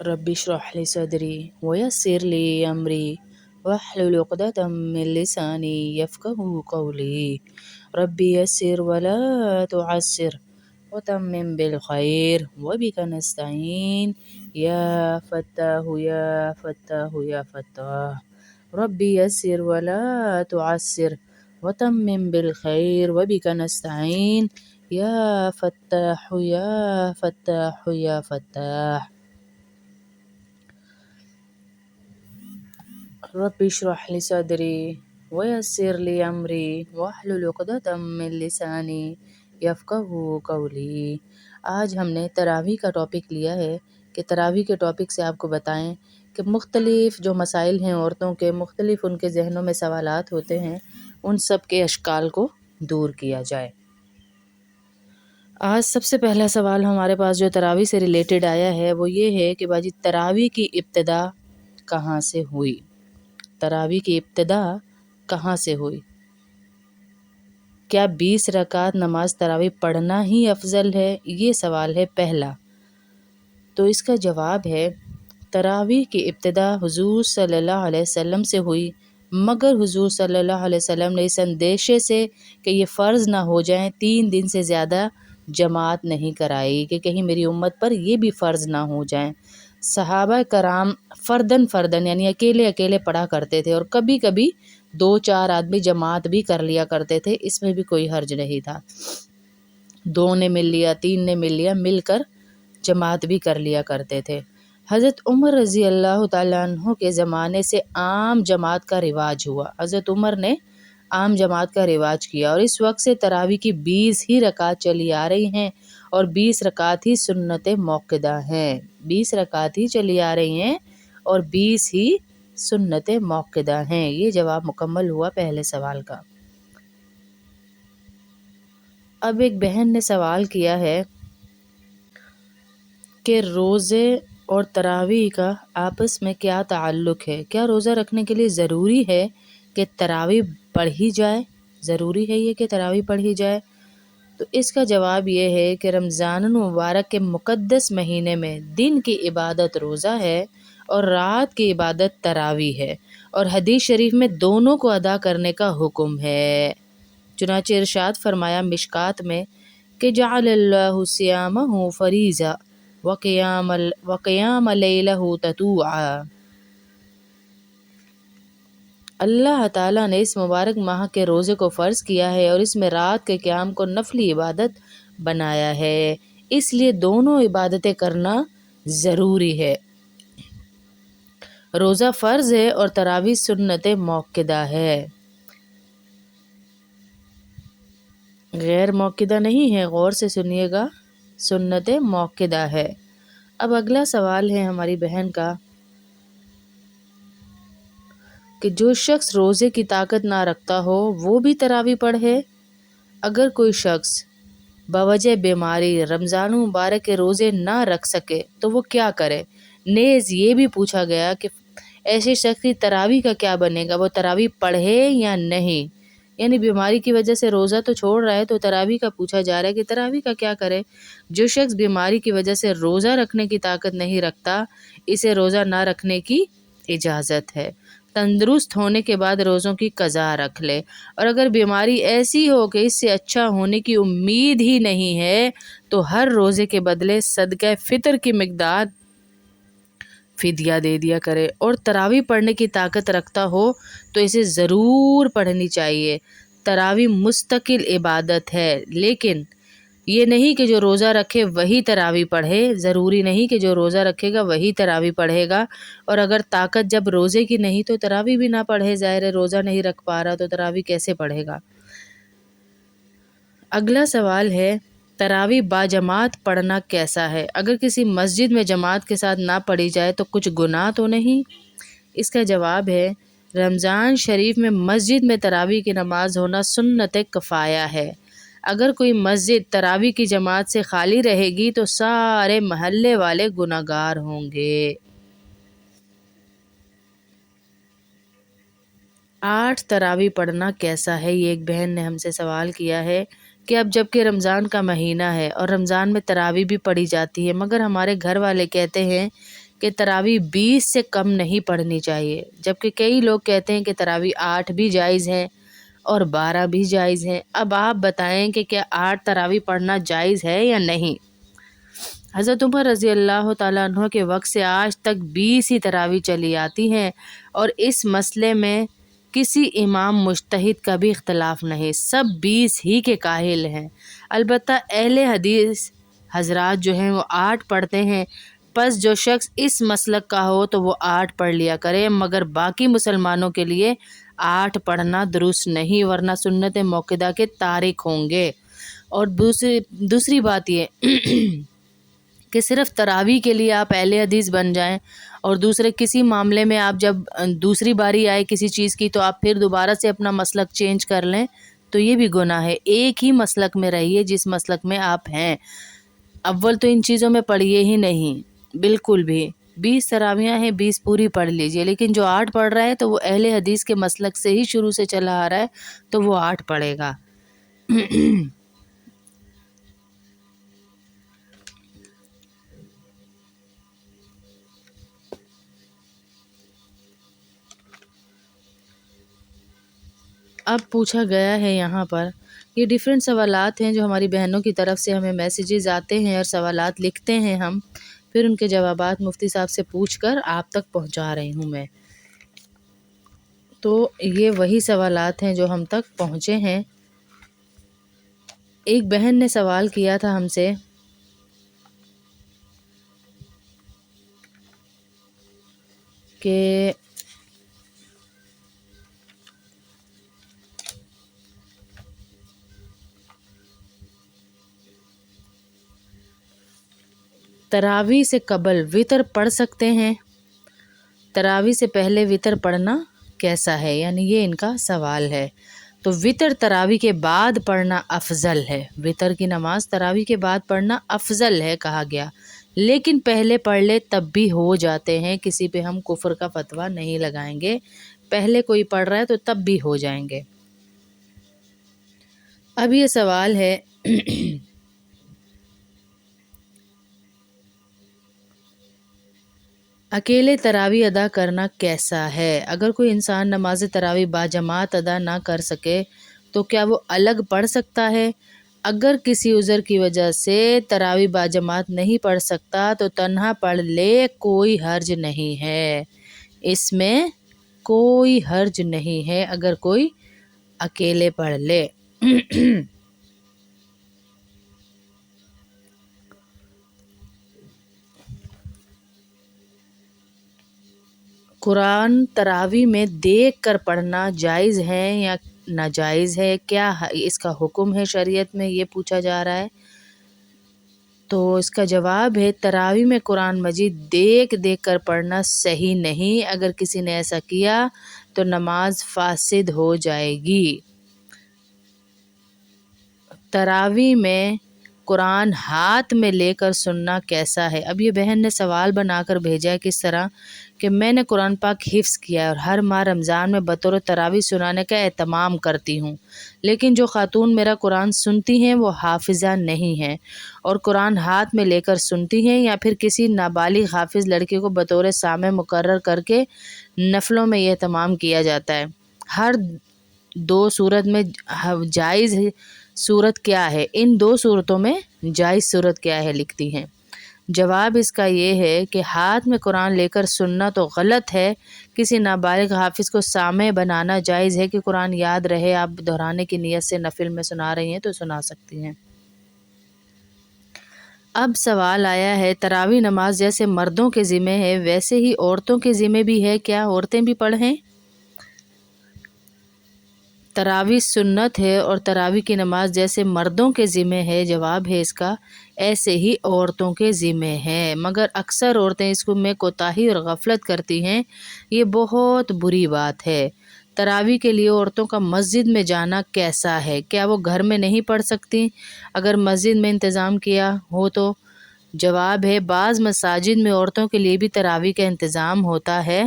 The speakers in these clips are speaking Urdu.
ربی اشرح لی صدری ویسر لی امری واحلل عقدۃ من لسانی یفقهوا قولی ربی یسر ولا تعسر وتمم بالخیر وبک نستعین یا فتاح یا فتاح یا فتاح ربی یسر ولا تعسر وتمم بالخیر وبک نستعین یا فتاح یا فتاح یا فتاح رب اشرح لی صدری ویسر لی امری واحلل عقدۃ من لسانی یفقهوا قولی۔ آج ہم نے تراویح کا ٹاپک لیا ہے کہ تراویح کے ٹاپک سے آپ کو بتائیں کہ مختلف جو مسائل ہیں عورتوں کے، مختلف ان کے ذہنوں میں سوالات ہوتے ہیں، ان سب کے اشکال کو دور کیا جائے۔ آج سب سے پہلا سوال ہمارے پاس جو تراویح سے ریلیٹڈ آیا ہے وہ یہ ہے کہ باجی تراویح کی ابتدا کہاں سے ہوئی؟ تراویح کی ابتدا کہاں سے ہوئی؟ کیا 20 رکعت نماز تراویح پڑھنا ہی افضل ہے؟ یہ سوال ہے پہلا۔ تو اس کا جواب ہے تراویح کی ابتدا حضور صلی اللہ علیہ وسلم سے ہوئی، مگر حضور صلی اللہ علیہ وسلم نے اس اندیشے سے کہ یہ فرض نہ ہو جائیں 3 دن سے زیادہ جماعت نہیں کرائی کہ کہیں میری امت پر یہ بھی فرض نہ ہو جائیں۔ صحابہ کرام فردن فردن یعنی اکیلے اکیلے پڑھا کرتے تھے، اور کبھی کبھی 2-4 آدمی جماعت بھی کر لیا کرتے تھے، اس میں بھی کوئی حرج نہیں تھا۔ 2 نے مل لیا، 3 نے مل لیا، مل کر جماعت بھی کر لیا کرتے تھے۔ حضرت عمر رضی اللہ تعالیٰ عنہ کے زمانے سے عام جماعت کا رواج ہوا۔ حضرت عمر نے عام جماعت کا رواج کیا، اور اس وقت سے تراویح کی 20 ہی رکعت چلی آ رہی ہیں، اور 20 رکعت ہی سنت موقدہ ہیں۔ 20 رکعت ہی چلی آ رہی ہیں اور 20 ہی سنت موقدہ ہیں۔ یہ جواب مکمل ہوا پہلے سوال کا۔ اب ایک بہن نے سوال کیا ہے کہ روزے اور تراویح کا آپس میں کیا تعلق ہے؟ کیا روزہ رکھنے کے لیے ضروری ہے کہ تراویح پڑھی جائے؟ ضروری ہے یہ کہ تراویح پڑھی جائے؟ تو اس کا جواب یہ ہے کہ رمضان المبارک کے مقدس مہینے میں دن کی عبادت روزہ ہے اور رات کی عبادت تراویح ہے، اور حدیث شریف میں دونوں کو ادا کرنے کا حکم ہے۔ چنانچہ ارشاد فرمایا مشکات میں کہ جعل اللہ صیامہ فریضہ وقیام لیلہ تطوعا۔ اللہ تعالیٰ نے اس مبارک ماہ کے روزے کو فرض کیا ہے اور اس میں رات کے قیام کو نفلی عبادت بنایا ہے، اس لیے دونوں عبادتیں کرنا ضروری ہے۔ روزہ فرض ہے اور تراویح سنت موقدہ ہے، غیر موقدہ نہیں ہے، غور سے سنیے گا، سنت موقدہ ہے۔ اب اگلا سوال ہے ہماری بہن کا کہ جو شخص روزے کی طاقت نہ رکھتا ہو وہ بھی تراویح پڑھے؟ اگر کوئی شخص بوجہ بیماری رمضان مبارک کے روزے نہ رکھ سکے تو وہ کیا کرے؟ نیز یہ بھی پوچھا گیا کہ ایسے شخص کی تراویح کا کیا بنے گا، وہ تراویح پڑھے یا نہیں؟ یعنی بیماری کی وجہ سے روزہ تو چھوڑ رہا ہے، تو تراویح کا پوچھا جا رہا ہے کہ تراویح کا کیا کرے۔ جو شخص بیماری کی وجہ سے روزہ رکھنے کی طاقت نہیں رکھتا، اسے روزہ نہ رکھنے کی اجازت ہے۔ تندرست ہونے کے بعد روزوں کی قضا رکھ لے، اور اگر بیماری ایسی ہو کہ اس سے اچھا ہونے کی امید ہی نہیں ہے تو ہر روزے کے بدلے صدقہ فطر کی مقدار فدیہ دے دیا کرے، اور تراویح پڑھنے کی طاقت رکھتا ہو تو اسے ضرور پڑھنی چاہیے۔ تراویح مستقل عبادت ہے، لیکن یہ نہیں کہ جو روزہ رکھے وہی تراویح پڑھے، ضروری نہیں کہ جو روزہ رکھے گا وہی تراویح پڑھے گا، اور اگر طاقت جب روزے کی نہیں تو تراویح بھی نہ پڑھے، ظاہر ہے روزہ نہیں رکھ پا رہا تو تراویح کیسے پڑھے گا۔ اگلا سوال ہے تراویح باجماعت پڑھنا کیسا ہے؟ اگر کسی مسجد میں جماعت کے ساتھ نہ پڑھی جائے تو کچھ گناہ تو نہیں؟ اس کا جواب ہے رمضان شریف میں مسجد میں تراویح کی نماز ہونا سنت کفایہ ہے۔ اگر کوئی مسجد تراویح کی جماعت سے خالی رہے گی تو سارے محلے والے گناہگار ہوں گے۔ 8 تراویح پڑھنا کیسا ہے؟ یہ ایک بہن نے ہم سے سوال کیا ہے کہ اب جب کہ رمضان کا مہینہ ہے اور رمضان میں تراویح بھی پڑھی جاتی ہے، مگر ہمارے گھر والے کہتے ہیں کہ تراویح 20 سے کم نہیں پڑھنی چاہیے، جبکہ کئی لوگ کہتے ہیں کہ تراویح 8 بھی جائز ہیں اور 12 بھی جائز ہیں۔ اب آپ بتائیں کہ کیا 8 تراویح پڑھنا جائز ہے یا نہیں؟ حضرت عمر رضی اللہ تعالیٰ عنہ کے وقت سے آج تک 20 ہی تراویح چلی آتی ہیں، اور اس مسئلے میں کسی امام مجتہد کا بھی اختلاف نہیں، سب 20 ہی کے قائل ہیں۔ البتہ اہل حدیث حضرات جو ہیں وہ 8 پڑھتے ہیں، پس جو شخص اس مسلک کا ہو تو وہ 8 پڑھ لیا کرے، مگر باقی مسلمانوں کے لیے 8 پڑھنا درست نہیں، ورنہ سنت موقدہ کے تارک ہوں گے۔ اور دوسری بات یہ کہ صرف تراویح کے لیے آپ اہل حدیث بن جائیں اور دوسرے کسی معاملے میں آپ جب دوسری باری آئے کسی چیز کی تو آپ پھر دوبارہ سے اپنا مسلک چینج کر لیں تو یہ بھی گناہ ہے۔ ایک ہی مسلک میں رہیے جس مسلک میں آپ ہیں۔ اول تو ان چیزوں میں پڑھیے ہی نہیں بالکل بھی۔ 20 تراویحیں ہیں، 20 پوری پڑھ لیجئے، لیکن جو 8 پڑھ رہا ہے تو وہ اہل حدیث کے مسلک سے ہی شروع سے چلا آ رہا ہے تو وہ 8 پڑھے گا۔ اب پوچھا گیا ہے یہاں پر، یہ ڈیفرنٹ سوالات ہیں جو ہماری بہنوں کی طرف سے ہمیں میسیجز آتے ہیں اور سوالات لکھتے ہیں ہم، پھر ان کے جوابات مفتی صاحب سے پوچھ کر آپ تک پہنچا رہی ہوں میں۔ تو یہ وہی سوالات ہیں جو ہم تک پہنچے ہیں۔ ایک بہن نے سوال کیا تھا ہم سے کہ تراویح سے قبل وتر پڑھ سکتے ہیں؟ تراویح سے پہلے وتر پڑھنا کیسا ہے؟ یعنی یہ ان کا سوال ہے۔ تو وتر تراویح کے بعد پڑھنا افضل ہے، وتر کی نماز تراویح کے بعد پڑھنا افضل ہے کہا گیا، لیکن پہلے پڑھ لے تب بھی ہو جاتے ہیں، کسی پہ ہم کفر کا فتویٰ نہیں لگائیں گے، پہلے کوئی پڑھ رہا ہے تو تب بھی ہو جائیں گے۔ اب یہ سوال ہے اکیلے تراویح ادا کرنا کیسا ہے؟ اگر کوئی انسان نماز تراویح باجماعت ادا نہ کر سکے تو کیا وہ الگ پڑھ سکتا ہے؟ اگر کسی عذر کی وجہ سے تراویح باجماعت نہیں پڑھ سکتا تو تنہا پڑھ لے، کوئی حرج نہیں ہے، اس میں کوئی حرج نہیں ہے اگر کوئی اکیلے پڑھ لے۔ قرآن تراویح میں دیکھ کر پڑھنا جائز ہے یا ناجائز ہے؟ کیا اس کا حکم ہے شریعت میں؟ یہ پوچھا جا رہا ہے۔ تو اس کا جواب ہے تراویح میں قرآن مجید دیکھ دیکھ کر پڑھنا صحیح نہیں، اگر کسی نے ایسا کیا تو نماز فاسد ہو جائے گی۔ تراویح میں قرآن ہاتھ میں لے کر سننا کیسا ہے؟ اب یہ بہن نے سوال بنا کر بھیجا ہے کس طرح کہ میں نے قرآن پاک حفظ کیا ہے اور ہر ماہ رمضان میں بطور تراویح سنانے کا اہتمام کرتی ہوں، لیکن جو خاتون میرا قرآن سنتی ہیں وہ حافظہ نہیں ہیں اور قرآن ہاتھ میں لے کر سنتی ہیں، یا پھر کسی نابالغ حافظ لڑکی کو بطور سامع مقرر کر کے نفلوں میں یہ اہتمام کیا جاتا ہے۔ ہر دو صورت میں جائز صورت کیا ہے؟ ان دو صورتوں میں جائز صورت کیا ہے لکھتی ہیں۔ جواب اس کا یہ ہے کہ ہاتھ میں قرآن لے کر سننا تو غلط ہے، کسی نابالغ حافظ کو سامع بنانا جائز ہے کہ قرآن یاد رہے، آپ دہرانے کی نیت سے نفل میں سنا رہی ہیں تو سنا سکتی ہیں۔ اب سوال آیا ہے تراویح نماز جیسے مردوں کے ذمہ ہے ویسے ہی عورتوں کے ذمہ بھی ہے کیا؟ عورتیں بھی پڑھیں؟ تراویح سنت ہے اور تراویح کی نماز جیسے مردوں کے ذمہ ہے، جواب ہے اس کا ایسے ہی عورتوں کے ذمہ ہے، مگر اکثر عورتیں اس میں کوتاہی اور غفلت کرتی ہیں، یہ بہت بری بات ہے۔ تراویح کے لیے عورتوں کا مسجد میں جانا کیسا ہے؟ کیا وہ گھر میں نہیں پڑھ سکتی اگر مسجد میں انتظام کیا ہو تو؟ جواب ہے بعض مساجد میں عورتوں کے لیے بھی تراویح کا انتظام ہوتا ہے،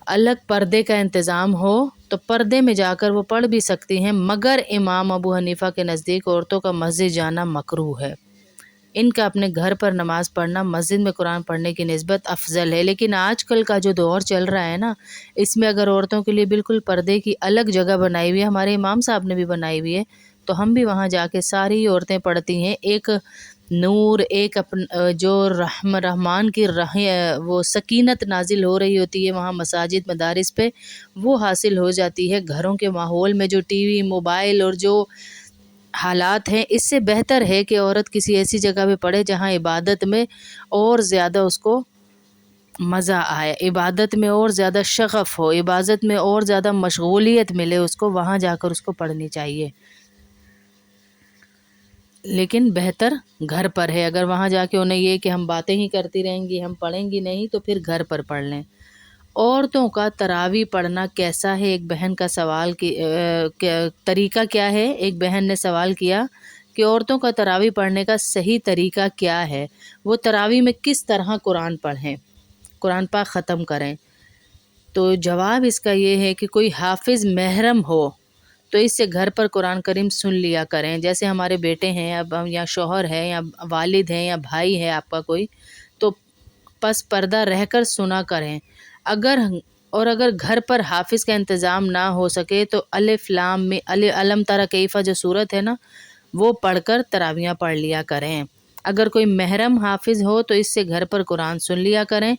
الگ پردے کا انتظام ہو تو پردے میں جا کر وہ پڑھ بھی سکتی ہیں، مگر امام ابو حنیفہ کے نزدیک عورتوں کا مسجد جانا مکروہ ہے۔ ان کا اپنے گھر پر نماز پڑھنا مسجد میں قرآن پڑھنے کی نسبت افضل ہے۔ لیکن آج کل کا جو دور چل رہا ہے نا، اس میں اگر عورتوں کے لیے بالکل پردے کی الگ جگہ بنائی ہوئی ہے، ہمارے امام صاحب نے بھی بنائی ہوئی ہے، تو ہم بھی وہاں جا کے ساری عورتیں پڑھتی ہیں۔ ایک نور، ایک جو رحمان کی وہ سکینت نازل ہو رہی ہوتی ہے وہاں مساجد مدارس پہ، وہ حاصل ہو جاتی ہے۔ گھروں کے ماحول میں جو ٹی وی، موبائل اور جو حالات ہیں، اس سے بہتر ہے کہ عورت کسی ایسی جگہ پہ پڑھے جہاں عبادت میں اور زیادہ اس کو مزہ آئے، عبادت میں اور زیادہ شغف ہو، عبادت میں اور زیادہ مشغولیت ملے اس کو، وہاں جا کر اس کو پڑھنی چاہیے۔ لیکن بہتر گھر پر ہے۔ اگر وہاں جا کے انہیں یہ کہ ہم باتیں ہی کرتی رہیں گی، ہم پڑھیں گی نہیں، تو پھر گھر پر پڑھ لیں۔ عورتوں کا تراویح پڑھنا کیسا ہے؟ ایک بہن کا سوال کی طریقہ کیا ہے؟ ایک بہن نے سوال کیا کہ عورتوں کا تراویح پڑھنے کا صحیح طریقہ کیا ہے؟ وہ تراویح میں کس طرح قرآن پڑھیں، قرآن پاک ختم کریں؟ تو جواب اس کا یہ ہے کہ کوئی حافظ محرم ہو تو اس سے گھر پر قرآن کریم سن لیا کریں۔ جیسے ہمارے بیٹے ہیں یا شوہر ہے یا والد ہیں یا بھائی ہے آپ کا کوئی، تو پس پردہ رہ کر سنا کریں۔ اگر گھر پر حافظ کا انتظام نہ ہو سکے تو الف لام میں علم تری کیف جو صورت ہے نا، وہ پڑھ کر تراویح پڑھ لیا کریں۔ اگر کوئی محرم حافظ ہو تو اس سے گھر پر قرآن سن لیا کریں۔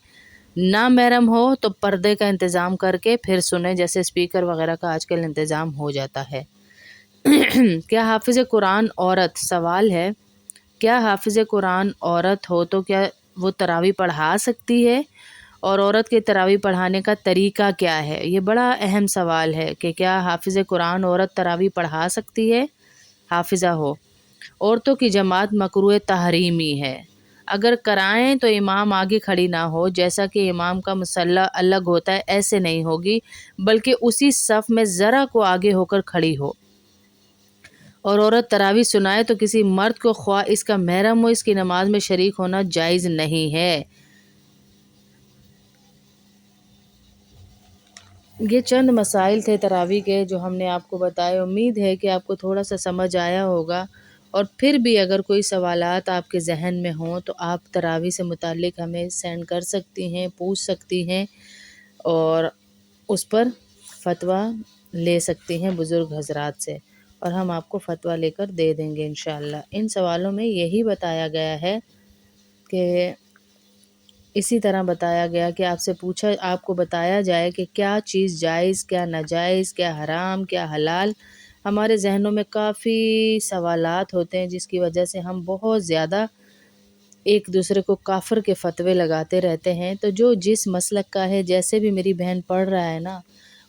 نہ محرم ہو تو پردے کا انتظام کر کے پھر سنیں، جیسے اسپیکر وغیرہ کا آج کل انتظام ہو جاتا ہے۔ کیا حافظ قرآن عورت، سوال ہے، کیا حافظ قرآن عورت ہو تو کیا وہ تراویح پڑھا سکتی ہے؟ اور عورت کے تراویح پڑھانے کا طریقہ کیا ہے؟ یہ بڑا اہم سوال ہے کہ کیا حافظ قرآن عورت تراویح پڑھا سکتی ہے؟ حافظہ ہو۔ عورتوں کی جماعت مکروہ تحریمی ہے۔ اگر کرائیں تو امام آگے کھڑی نہ ہو، جیسا کہ امام کا مصلی الگ ہوتا ہے ایسے نہیں ہوگی، بلکہ اسی صف میں ذرا کو آگے ہو کر کھڑی ہو۔ اور عورت تراویح سنائے تو کسی مرد کو خواہ اس کا محرم ہو، اس کی نماز میں شریک ہونا جائز نہیں ہے۔ یہ چند مسائل تھے تراویح کے جو ہم نے آپ کو بتائے۔ امید ہے کہ آپ کو تھوڑا سا سمجھ آیا ہوگا، اور پھر بھی اگر کوئی سوالات آپ کے ذہن میں ہوں تو آپ تراویح سے متعلق ہمیں سینڈ کر سکتی ہیں، پوچھ سکتی ہیں، اور اس پر فتویٰ لے سکتی ہیں بزرگ حضرات سے، اور ہم آپ کو فتویٰ لے کر دے دیں گے انشاءاللہ۔ ان سوالوں میں یہی بتایا گیا ہے کہ اسی طرح بتایا گیا کہ آپ کو بتایا جائے کہ کیا چیز جائز، کیا ناجائز، کیا حرام، کیا حلال۔ ہمارے ذہنوں میں کافی سوالات ہوتے ہیں جس کی وجہ سے ہم بہت زیادہ ایک دوسرے کو کافر کے فتوے لگاتے رہتے ہیں۔ تو جو جس مسلک کا ہے، جیسے بھی میری بہن پڑھ رہا ہے نا،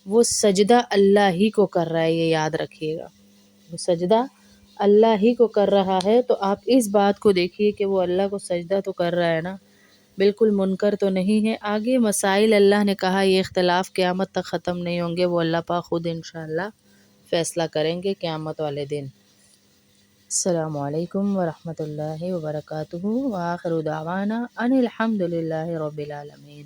وہ سجدہ اللہ ہی کو کر رہا ہے، یہ یاد رکھیے گا، وہ سجدہ اللہ ہی کو کر رہا ہے۔ تو آپ اس بات کو دیکھیے کہ وہ اللہ کو سجدہ تو کر رہا ہے نا، بالکل منکر تو نہیں ہے۔ آگے مسائل اللہ نے کہا یہ اختلاف قیامت تک ختم نہیں ہوں گے، وہ اللہ پاک خود انشاءاللہ فیصلہ کریں گے قیامت والے دن۔ السلام علیکم ورحمۃ اللہ وبرکاتہ، وآخر دعوانا ان الحمد للہ رب العالمین۔